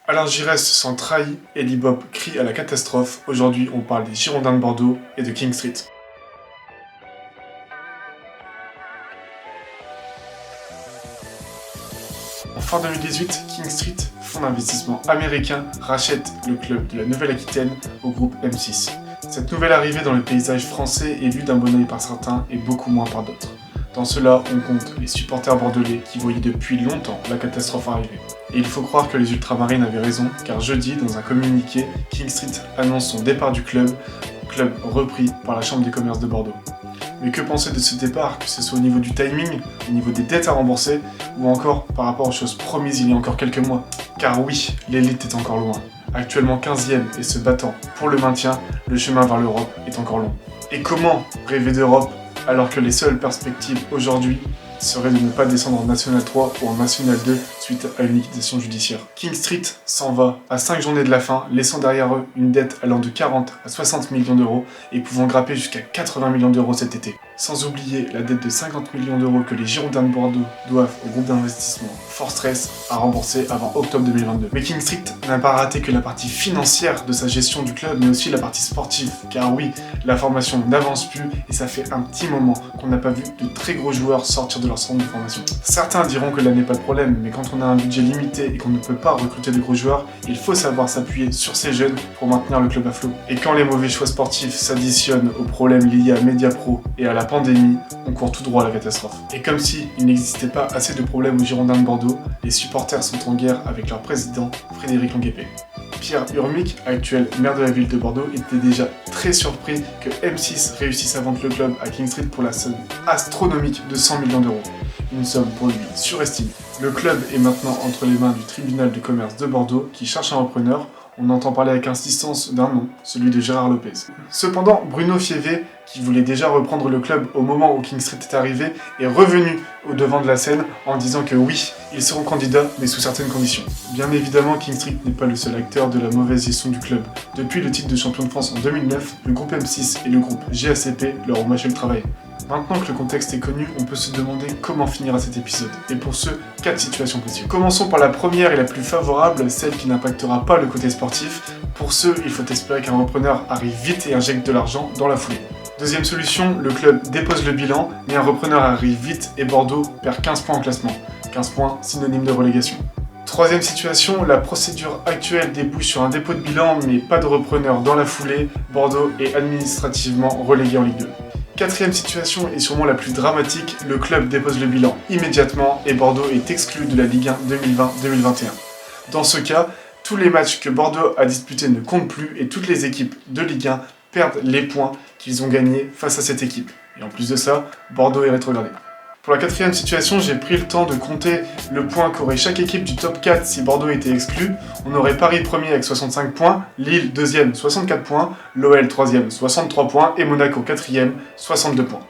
Alain Giresse se sent trahi et l'Ibop crie à la catastrophe. Aujourd'hui, on parle des Girondins de Bordeaux et de King Street. En fin 2018, King Street, fonds d'investissement américain, rachète le club de la Nouvelle-Aquitaine au groupe M6. Cette nouvelle arrivée dans le paysage français est vue d'un bon œil par certains et beaucoup moins par d'autres. Dans cela, on compte les supporters bordelais qui voyaient depuis longtemps la catastrophe arriver. Et il faut croire que les ultramarines avaient raison, car jeudi, dans un communiqué, King Street annonce son départ du club repris par la Chambre des commerces de Bordeaux. Mais que penser de ce départ, que ce soit au niveau du timing, au niveau des dettes à rembourser, ou encore par rapport aux choses promises il y a encore quelques mois? Car oui, l'élite est encore loin. Actuellement 15e et se battant pour le maintien, le chemin vers l'Europe est encore long. Et comment rêver d'Europe alors que les seules perspectives aujourd'hui seraient de ne pas descendre en National 3 ou en National 2 suite à une liquidation judiciaire. King Street s'en va à 5 journées de la fin, laissant derrière eux une dette allant de 40 à 60 millions d'euros et pouvant grimper jusqu'à 80 millions d'euros cet été. Sans oublier la dette de 50 millions d'euros que les Girondins de Bordeaux doivent au groupe d'investissement Fortress à rembourser avant octobre 2022. Mais King Street n'a pas raté que la partie financière de sa gestion du club, mais aussi la partie sportive. Car oui, la formation n'avance plus et ça fait un petit moment qu'on n'a pas vu de très gros joueurs sortir de leur centre de formation. Certains diront que là n'est pas le problème, mais quand on a un budget limité et qu'on ne peut pas recruter de gros joueurs, il faut savoir s'appuyer sur ces jeunes pour maintenir le club à flot. Et quand les mauvais choix sportifs s'additionnent aux problèmes liés à Mediapro et à la pandémie, on court tout droit à la catastrophe. Et comme si il n'existait pas assez de problèmes aux Girondins de Bordeaux, les supporters sont en guerre avec leur président, Frédéric Longuepé. Pierre Urmic, actuel maire de la ville de Bordeaux, était déjà très surpris que M6 réussisse à vendre le club à King Street pour la somme astronomique de 100 millions d'euros. Une somme pour lui surestimée. Le club est maintenant entre les mains du tribunal de commerce de Bordeaux qui cherche un repreneur. On entend parler avec insistance d'un nom, celui de Gérard Lopez. Cependant, Bruno Fievé, qui voulait déjà reprendre le club au moment où King Street est arrivé, est revenu au devant de la scène en disant que oui, ils seront candidats, mais sous certaines conditions. Bien évidemment, King Street n'est pas le seul acteur de la mauvaise gestion du club. Depuis le titre de champion de France en 2009, le groupe M6 et le groupe GACP leur ont mâché le travail. Maintenant que le contexte est connu, on peut se demander comment finira cet épisode. Et pour ce, 4 situations possibles. Commençons par la première et la plus favorable, celle qui n'impactera pas le côté sportif. Pour ce, il faut espérer qu'un repreneur arrive vite et injecte de l'argent dans la foulée. Deuxième solution, le club dépose le bilan, mais un repreneur arrive vite et Bordeaux perd 15 points en classement. 15 points, synonyme de relégation. Troisième situation, la procédure actuelle débouche sur un dépôt de bilan, mais pas de repreneur dans la foulée. Bordeaux est administrativement relégué en Ligue 2. Quatrième situation est sûrement la plus dramatique, le club dépose le bilan immédiatement et Bordeaux est exclu de la Ligue 1 2020-2021. Dans ce cas, tous les matchs que Bordeaux a disputés ne comptent plus et toutes les équipes de Ligue 1 perdent les points qu'ils ont gagnés face à cette équipe. Et en plus de ça, Bordeaux est rétrogradé. Pour la quatrième situation, j'ai pris le temps de compter le point qu'aurait chaque équipe du top 4 si Bordeaux était exclu. On aurait Paris premier avec 65 points, Lille deuxième 64 points, l'OL troisième 63 points et Monaco quatrième 62 points.